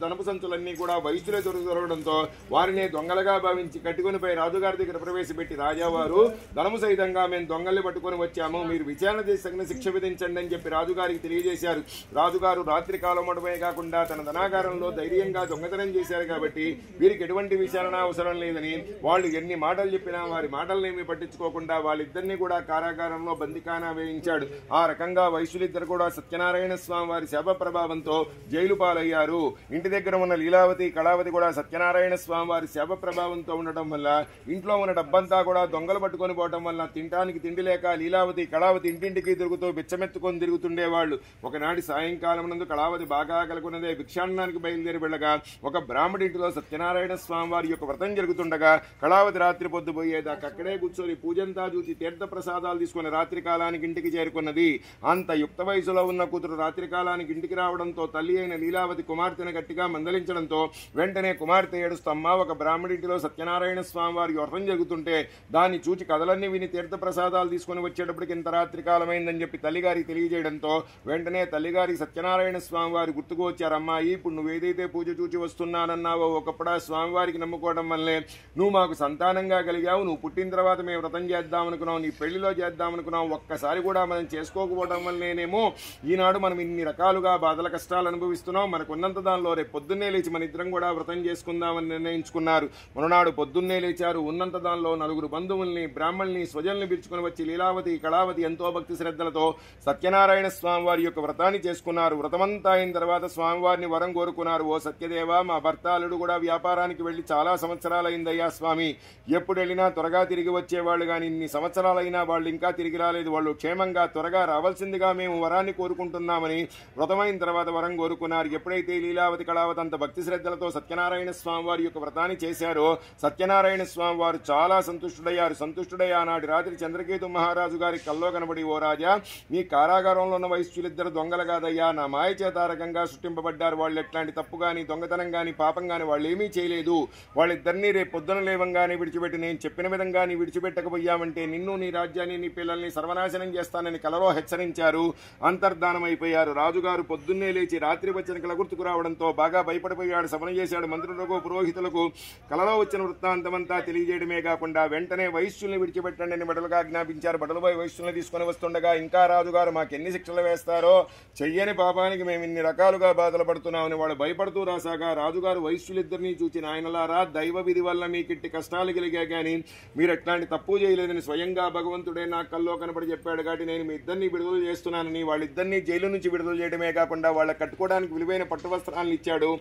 ధనపు సంచులన్నీ కూడా వైశ్యులే దొరకడంతో వారిని దొంగలుగా భావించి కట్టుకునిపై రాజుగారి దగ్గర ప్రవేశపెట్టి రాజావారు ధనము సహితంగా మేము దొంగల్ని పట్టుకొని వచ్చాము, మీరు విచారణ చేసి తగిన శిక్ష విధించండి అని చెప్పి రాజుగారికి తెలియజేశారు. రాజుగారు రాత్రి కాలం మడమే కాకుండా తన ధనాగారంలో ధైర్యంగా దొంగతనం చేశారు కాబట్టి వీరికి ఎటువంటి విచారణ అవసరం లేదని వాళ్ళు ఎన్ని మాటలు చెప్పినా వారి మాటలనేమి పట్టించుకోకుండా వాళ్ళిద్దరినీ కూడా కారాగారంలో బందికానా వేయించాడు. ఆ రకంగా వైశ్యులిద్దరు కూడా సత్యనారాయణ స్వామి వారి శాప ప్రభావంతో జైలు పాలయ్యారు. ఇంటి దగ్గర ఉన్న లీలావతి కళావతి కూడా సత్యనారాయణ స్వామి వారి శాప ప్రభావంతో ఉండటం వల్ల ఇంట్లో ఉన్న డబ్బంతా కూడా దొంగలు పట్టుకొని పోవటం వల్ల తినడానికి తిండి లేక లీలావతి కళావతి ఇంటింటికి తిరుగుతూ బిచ్చమెత్తుకొని తిరుగుతుండేవాళ్లు. ఒకనాటి సాయంకాలం నందు కళావతి బాగా కలుగున్నదే భిక్షాన్నానికి బయలుదేరి వెళ్ళగా ఒక బ్రాహ్మడింటిలో సత్యనారాయణ స్వామి వారి యొక్క వ్రతం జరుగుతుండగా కళావతి రాత్రి పొద్దుపోయేదాకా అక్కడే కూర్చొని పూజంతా చూసి తీర్థ ప్రసాదాలు తీసుకుని రాత్రి కాలానికి ఇంటికి చేరుకున్నది. అంత యుక్త వయసులో ఉన్న కూతురు రాత్రి కాలానికి ఇంటికి రావడంతో తల్లి అయిన లీలావతి కుమార్తెను గట్టిగా మందలించడంతో వెంటనే కుమార్తె ఏడుస్తమ్మా ఒక బ్రాహ్మడింటిలో సత్యనారాయణ స్వామి వారి వ్రతం జరుగుతుంటే దాన్ని చూచి కథలన్నీ విని తీర్థ ప్రసాదాలు తీసుకుని వచ్చేటప్పటికి ఇంత రాత్రి కాలమైందని చెప్పి తల్లిగారికి తెలియజేయడంతో వెంటనే తల్లిగారికి సత్యనారాయణ స్వామి వారి గుర్తుకు వచ్చారమ్మాయి ఇప్పుడు నువ్వేదైతే పూజ చూచి వస్తున్నానన్నావో ఒకప్పుడు ఆ స్వామివారికి నమ్ముకోవడం వల్లే నువ్వు మాకు సంతానంగా కలిగావు. నువ్వు పుట్టిన తర్వాత మేము వ్రతం చేద్దామనుకున్నావు, నీ పెళ్లిలో చేద్దామనుకున్నావు, ఒక్కసారి కూడా మనం చేసుకోకపోవడం వల్లనేమో ఈనాడు మనం ఇన్ని రకాలుగా బాధల కష్టాలు అనుభవిస్తున్నాం. మనకున్నంత దానిలో రేపు పొద్దున్నే లేచి మన ఇద్దరం కూడా వ్రతం చేసుకుందామని నిర్ణయించుకున్నారు. మరునాడు పొద్దున్నే లేచారు. ఉన్నంత దానిలో నలుగురు బంధువుల్ని బ్రాహ్మణుల్ని స్వజల్ని పిలుచుకుని వచ్చి లీలావతి కళావతి ఎంతో భక్తి శ్రద్ధలతో సత్యనారాయణ స్వామి వారి యొక్క వ్రతాన్ని చేసుకున్నారు. వ్రతమంతా అయిన తర్వాత స్వామివారిని వరం కోరుకున్నారు. ఓ సత్యదేవ మా భర్త అల్లుడు కూడా వ్యాపారానికి వెళ్లి చాలా సంవత్సరాలైందయ్యా స్వామి, ఎప్పుడు వెళ్ళినా త్వరగా తిరిగి వచ్చేవాళ్ళు కానీ ఇన్ని సంవత్సరాలైనా వాళ్ళు ఇంకా తిరిగి రాలేదు, వాళ్ళు క్షేమంగా త్వరగా రావాల్సిందిగా మేము వరాన్ని కోరుకుంటున్నామని వ్రతమైన తర్వాత వరం కోరుకున్నారు. ఎప్పుడైతే లీలావతి కళావతి అంత భక్తి శ్రద్ధలతో సత్యనారాయణ స్వామి వారి యొక్క వ్రతాన్ని చేశారో సత్యనారాయణ స్వామి వారు చాలా సంతుష్టుడయ్యారు. సంతుష్టుడై ఆనాటి రాత్రి చంద్రకేతు మహారాజు గారి కల్లో కనబడి ఓ రాజా మీ కారాగారంలో ఉన్న వైశ్యులిద్దరు దొంగలు కాదయ్యా, నా మాయ చేతారకంగా సృష్టింపబడ్డారు. వాళ్ళు ఎట్లాంటి తప్పు గాని దొంగతనం గాని పాపం గాని వాళ్ళు ఏమీ చేయలేదు. వాళ్ళిద్దరినీ రేపు పొద్దున లేవంగానే విడిచిపెట్టి నేను చెప్పిన విధంగా నీ విడిచిపెట్టకపోయామంటే నిన్ను నీ రాజ్యాన్ని నీ పిల్లల్ని సర్వనాశనం చేస్తానని కలలో హెచ్చరించారు. అంతర్ధానమైపోయారు. రాజుగారు పొద్దున్నే లేచి రాత్రి వచ్చిన కల గుర్తుకు రావడంతో బాగా భయపడిపోయాడు. సభన చేశాడు. మంత్రులకు పురోహితులకు కలలో వచ్చిన వృత్తాంతమంతా తెలియజేయడమే కాకుండా వెంటనే వైశ్యుల్ని విడిచిపెట్టండి చేయమని బడులుగా ఆజ్ఞాపించారు. బడులపై వైశ్యులను తీసుకుని వస్తుండగా ఇంకా రాజుగారు మాకెన్ని శిక్షలు వేస్తారో, చెయ్యని పాపానికి మేము ఇన్ని రకాలుగా బాధలు పడుతున్నామని వాళ్ళు భయపడుతూ రాసాగా రాజుగారు వైశ్యులిద్దరినీ చూచి, నాయనలారా, దైవ విధి వల్ల మీకిట్టి కష్టాలు కలిగా కానీ మీరు ఎట్లాంటి తప్పు చేయలేదని స్వయంగా భగవంతుడే నా కల్లో కనపడి చెప్పాడు. కాబట్టి నేను మీ ఇద్దరిని విడుదల చేస్తున్నానని వాళ్ళిద్దరినీ జైలు నుంచి విడుదల చేయడమే కాకుండా వాళ్ళకి కట్టుకోవడానికి విలువైన పట్టు వస్త్రాలను ఇచ్చాడు.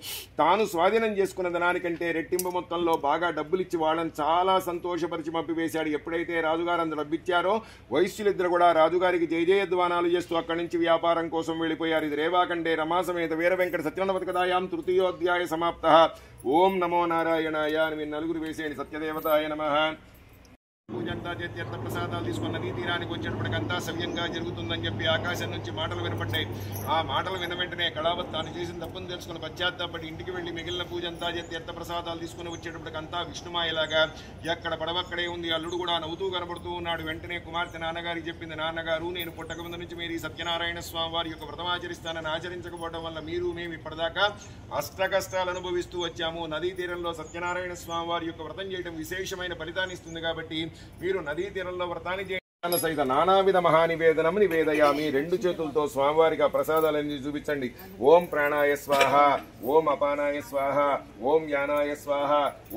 తాను స్వాధీనం చేసుకున్న ధనానికంటే రెట్టింపు మొత్తంలో బాగా డబ్బులు ఇచ్చి వాళ్ళని చాలా సంతోషపరిచి పంపివేశాడు. ఎప్పుడైతే రాజుగారు అంత డబ్బిచ్చారో వైశ్యులిద్దరు కూడా రాజుగారికి జయ జయధ్వానాలు చేస్తూ అక్కడి నుంచి వ్యాపారం కోసం వెళ్ళిపోయారు. ఇది రేవాకండే రమాసమేత వీర వెంకట సత్యనవతకదాయాం తృతీయోధ్యాయ సమాప్త. ఓం నమో నారాయణాయ అని మీరు నలుగురు వేసేయండి. సత్యదేవతాయ నమః. పూజంతా తీర్థ ప్రసాదాలు తీసుకున్న నదీ తీరానికి వచ్చేటప్పటికంతా సవ్యంగా జరుగుతుందని చెప్పి ఆకాశం నుంచి మాటలు వినపడ్డాయి. ఆ మాటలు విన్న వెంటనే కళావత్ తాను చేసిన తప్పును తెలుసుకుని పశ్చాత్తాపడి ఇంటికి వెళ్లి మిగిలిన పూజంతా తీర్థ ప్రసాదాలు తీసుకుని వచ్చేటప్పటికంతా విష్ణుమాయలాగా ఎక్కడ పడవక్కడే ఉంది. అల్లుడు కూడా నవ్వుతూ కనబడుతూ ఉన్నాడు. వెంటనే కుమార్తె నాన్నగారికి చెప్పింది, నాన్నగారు, నేను పుట్టక ముందు నుంచి మీరు ఈ సత్యనారాయణ స్వామి వారి యొక్క వ్రతం ఆచరిస్తానని ఆచరించకపోవడం వల్ల మేము ఇప్పటిదాకా అష్ట కష్టాలు అనుభవిస్తూ వచ్చాము. నదీ తీరంలో సత్యనారాయణ స్వామి వారి యొక్క వ్రతం చేయడం విశేషమైన ఫలితాన్ని ఇస్తుంది. కాబట్టి మీరు నదీ తీరంలో వ్రతాన్ని చేయండి సహిత నానావిధ మహానివేదనం నివేదయామి. రెండు చేతులతో స్వామివారికి ఆ ప్రసాదాలన్నీ చూపించండి. ఓం ప్రాణాయ స్వాహ, ఓం అపానాయ స్వాహ, ఓం యానాయ స్వాహ,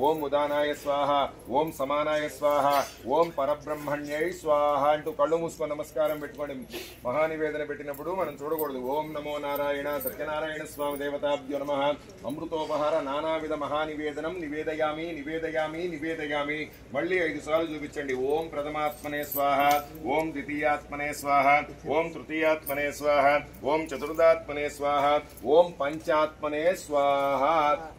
ఓం ఉదానాయ స్వాహ, ఓం సమానాయ స్వాహ, ఓం పరబ్రహ్మణ్యై స్వాహ అంటూ కళ్ళు మూసుకొని నమస్కారం పెట్టుకోండి. మహానివేదన పెట్టినప్పుడు మనం చూడకూడదు. ఓం నమో నారాయణ సత్యనారాయణ స్వామి దేవతాభ్యో నమః. అమృతోపహార నానావిధ మహానివేదనం నివేదయామి నివేదయామి నివేదయామి. మళ్ళీ 5 సార్లు చూపించండి. ఓం ప్రథమాత్మనే స్వాహ, ఓం ద్వితీయాత్మనే స్వాహ, ఓం తృతీయాత్మనే స్వాహ, ఓం చతుర్థాత్మనే స్వాహ, ఓం పంచాత్మనే స్వాహ.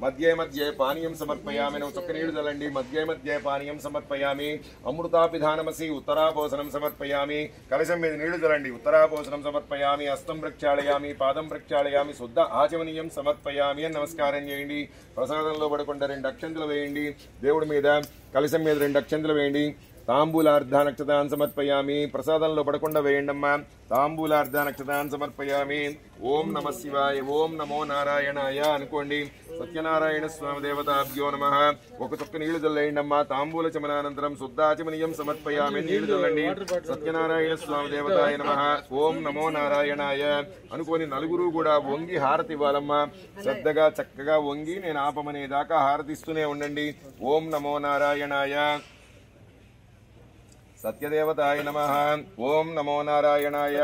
మధ్య మధ్య పానీయం సమర్పయామి. చొక్క నీళ్లు చల్లండి. మధ్య మధ్య పానీయం సమర్పయామి. అమృతాపిధానమసి ఉత్తరాపోసనం సమర్పయామి. కలశం మీద నీళ్లు చల్లండి. ఉత్తరాపోసనం సమర్పయామి. హస్తం ప్రక్షాళయామి, పాదం ప్రక్షాళయామి, శుద్ధ ఆచమనీయం సమర్పయామి అని నమస్కారం చేయండి. ప్రసాదంలో పడకుండా 2 అక్షంతలు వేయండి. దేవుడి మీద కలశం మీద 2 అక్షంతలు వేయండి. తాంబూలార్ధానక్షతాన్ సమర్పయామి. ప్రసాదంలో పడకుండా వేయండమ్మా. తాంబూలార్ధానక్షతాన్ సమర్పయామి. ఓం నమ శివాయ, ఓం నమో నారాయణాయ అనుకోండి. సత్యనారాయణ స్వామి దేవతాభ్యో నమః. ఒక చొక్క నీళ్లు చల్లేయండమ్మా. తాంబూల చమనానంతరం శుద్ధాచమనీయం సమర్పయామి. నీళ్లు చల్లండి. సత్యనారాయణ స్వామి దేవతాయ నమః. ఓం నమో నారాయణాయ అనుకోని నలుగురు కూడా వంగి హారతి ఇవ్వాలమ్మా. శ్రద్ధగా చక్కగా వంగి నేను ఆపమనేదాకా హారతిస్తూనే ఉండండి. ఓం నమో నారాయణాయ సత్యదేవతాయ నమః. ఓం నమో నారాయణాయ.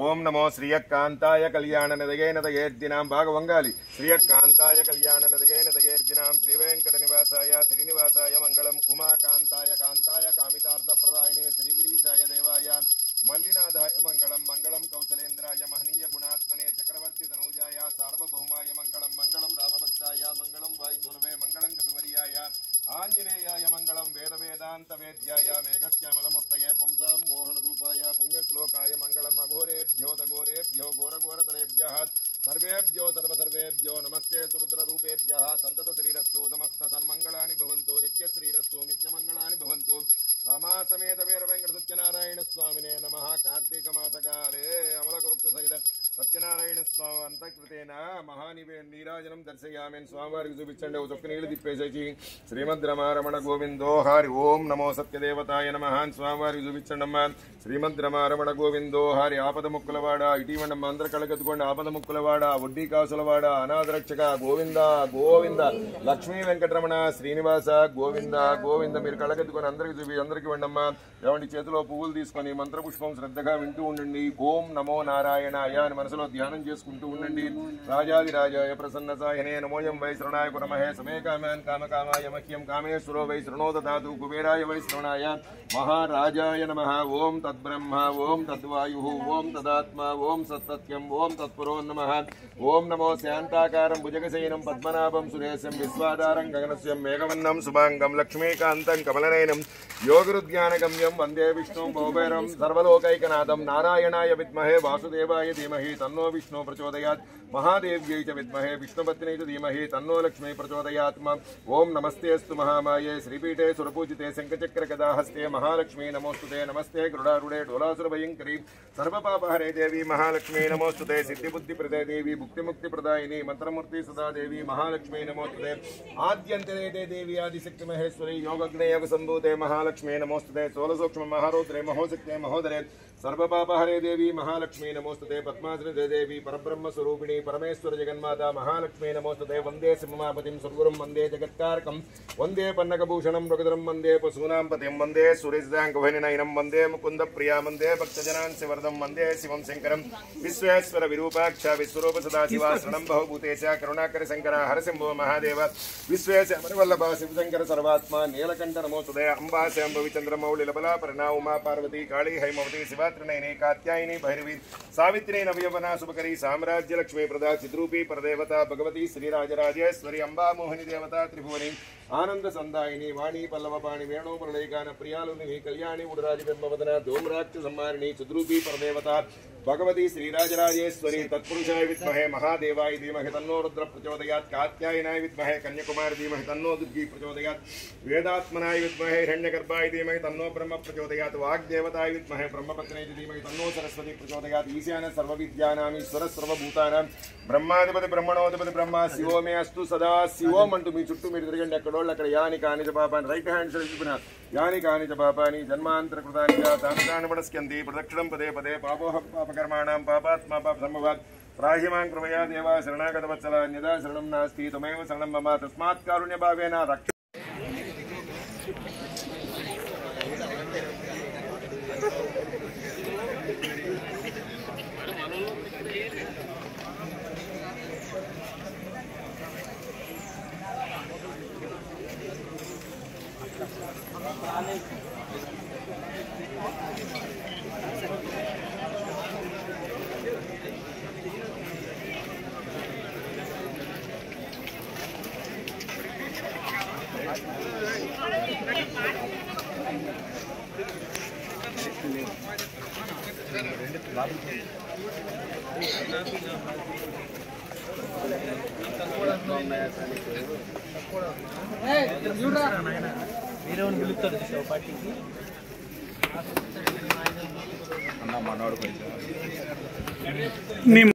ఓం నమో శ్రీయకాంతాయ కళ్యాణ నదగేర్దినాం. బాగా వంగాలి. శ్రీయకాంతాయ కళ్యాణ నదగేర్దినాం. శ్రీవేంకట నివాసాయ శ్రీనివాసాయ మంగళం. ఉమాకాంతాయ కాంతాయ కామితార్థప్రదాయనే శ్రీగిరీశాయ దేవాయ మల్లినాథాయ మంగళం. మంగళం కౌశలేంద్రాయ మహనీయ గుణాత్మనే చక్రవర్తి తనూజాయ సార్వభౌమాయ మంగళం. మంగళం రామభక్తాయ మంగళం వాయుధునవే మంగళం కపివర్యాయ ఆంజనేయాయ మంగళం. వేద వేదాంత వేద్యాయ మేఘశ్యామలముత్తయే పుంసాం మోహన రూపాయ పుణ్యశ్లోకాయ మంగళం. అఘోరేభ్యో తఘోరేభ్యో ఘోరఘోరతరేభ్యః సర్వేభ్యో సర్వసర్వేభ్యో నమస్తే సురుద్రరూపేభ్యః. సంతత శ్రీరస్తు సమస్త సన్మంగళాని భవంతు. నిత్య శ్రీరస్తు నిత్యమంగళాని భవంతు. రమాసమేత వీర వెంకట సత్యనారాయణ స్వామినే నమః. కార్తీక మాసకాలే అమలకృప్త సహిత సత్యనారాయణ స్వామి అంతకృతేన నీరాజనం దర్శయామి. స్వామివారికి చూపించండి. ఒక చొక్క నీళ్లు తిప్పేసేసి శ్రీమద్ రమారమణ గోవిందో హరి. ఓం నమో సత్యదేవతాయ నమః. స్వామివారికి చూపించండి అమ్మా. శ్రీమద్ రమారమణ గోవిందో హరి. ఆపద ముక్కులవాడ ఇటీవల అందరు కళకెత్తుకోండి. ఆపద ముక్కులవాడ, వడ్డీ కాసులవాడ, అనాథరక్షక గోవింద గోవింద. లక్ష్మీ వెంకటరమణ శ్రీనివాస గోవింద గోవింద. మీరు కళకెత్తుకొని అందరికి వండమ్మా. ఏమండి చేతిలో పువ్వులు తీసుకొని మంత్రపుష్పం శ్రద్ధగా వింటూ ఉండండి. ఓం నమో నారాయణాయ అని మనసులో ధ్యానం చేసుకుంటూ ఉండండి. రాజాదిరాజాయ ప్రసన్నసాయనే నమోయం వై శరణాయ పురమహే. సమే కామాన్ కామకామాయ మహ్యం కామేశ్వరో వై శృణో దదాతు. కుబేరాయ వై శరణాయ మహారాజాయ నమః. ఓం తద్బ్రహ్మ, ఓం తద్వాయు, ఓం తదాత్మ, ఓం సత్సత్యం, ఓం తత్పురో నమః. ఓం నమో శాంతాకారం భుజగశయనం పద్మనాభం సురేశం విశ్వాధారం గగనస్యం మేఘవన్నం శుభాంగం లక్ష్మీకాంతం కమలనయనం యోగిరుద్యానగమ్యం వందే విష్ణుం భౌభైరం సర్వలోకైకనాథం. నారాయణాయ విద్మహే వాసుదేవాయ ధీమహి తన్నో विष्णु प्रचोदयात् महादेव्यै च विद्महे विष्णुपत्न्यै च धीमहि तन्नो लक्ष्मी प्रचोदयात् ओम नमस्तेऽस्तु महामाये श्रीपीठे सुरपूजिते शंखचक्रगदाहस्ते महालक्ष्मी नमोस्तुते नमस्ते गरुडारूढे ढोलासुरभयङ्करी सर्वपापहरे देवी महालक्ष्मी नमोस्तुते सिद्धिबुद्धिप्रदे देवी भुक्तिमुक्तिप्रदायिनी मंत्रमूर्ति सदा देवी महालक्ष्मी नमोस्तुते आद्यन्तरे देवी आदिशक्ति महेश्वरी योगग्ने योगसम्भूते महालक्ष्मी नमोस्तुते सोलसूक्ष्म महारौद्रे महोशक्ते महोदरे सर्वपापहरे देवी महालक्ष्मी नमोस्तुते पद्मासने देवी परब्रह्म स्वरूपिणी परमेश्वर जगन्माता महालक्ष्मी नमोस्तुते वंदे सिंहापतिं सुरगुरुं वंदे जगत्कारकं वंदे पन्नकभूषणं मृगधरं वंदे पशूनां पतिं वंदे सुरेशदाङ्गभनिनयनं वंदे मुकुन्दप्रिया वंदे भक्तजनान् शिवरदं वंदे शिवं शङ्करं विश्वेश्वर विरूपाक्ष विश्वरूप सदाशिवा शरणं बहुभूतेश करुणाकर शङ्कर हरसिंहो महादेव विश्वेश अमरवल्लभ शिवशङ्कर सर्वात्मा नीलकण्ठ नमोस्तुते अम्बा शाम्भवी मौलि लबला पर्णा उमा पार्वती काली हैमवती शिवात्रिनयनी कात्यायनी भैरवी सावित्री नवयवना शुभकरी साम्राज्य लक्ष्मी प्रदा चिद्रूपी परदेवता भगवती श्रीराजराजेश्वरी अम्बा मोहिनी देवता त्रिभुवनी आनंद संदायिनी वाणी पल्लवपाणि वेणु प्रलयगान प्रियालुनि कल्याणी उडराजबिम्बवदना धूम्राक्ष संहारिणी चिद्रूपी परदेवता भगवती श्रीराजराजेश्वरी तत्पुरुषाय विद्महे महादेवाय धीमहि तन्नो रुद्र प्रचोदयात् कात्यायनाय विद्महे कन्याकुमारी धीमहि तन्नो दुर्गी प्रचोदयात् वेदात्मनाय विद्महे हिरण्यगर्भाय धीमहि तन्नो ब्रह्म प्रचोदयात् वाग्देवताय विद्महे ब्रह्मपत्न्यै धीमहि तन्नो सरस्वती प्रचोदयात् ईशान सर्वविद्यानां ईश्वर सर्वभूतानां ब्रह्माधिपति ब्रह्मणोधिपति ब्रह्म शिवो मे अस्तु सदा शिवोम अंटू मी చుట్టూ మీరు తిరగండి అక్కడ యాని కాని చ పాపాని రైట్ హ్యాండ్ సైడ్ చూపిన యాని కాని చ పాపాని జన్మాంతర కృతాని తాని పడస్కంది ప్రదక్షిణం పదే పదే పాపోహ పాపకర్మాణం పాపాత్మా పాప సంభవాత్ ప్రాహ్యమాన్ కృపయా దేవా శరణాగత వత్సల అన్యదా శరణం నాస్తి త్వమేవ శరణం మమ తస్మాత్ కారుణ్య భావేన రక్ష వేరే పిలుపుతాడు పార్టీకి అన్న మనోడు కొంచెం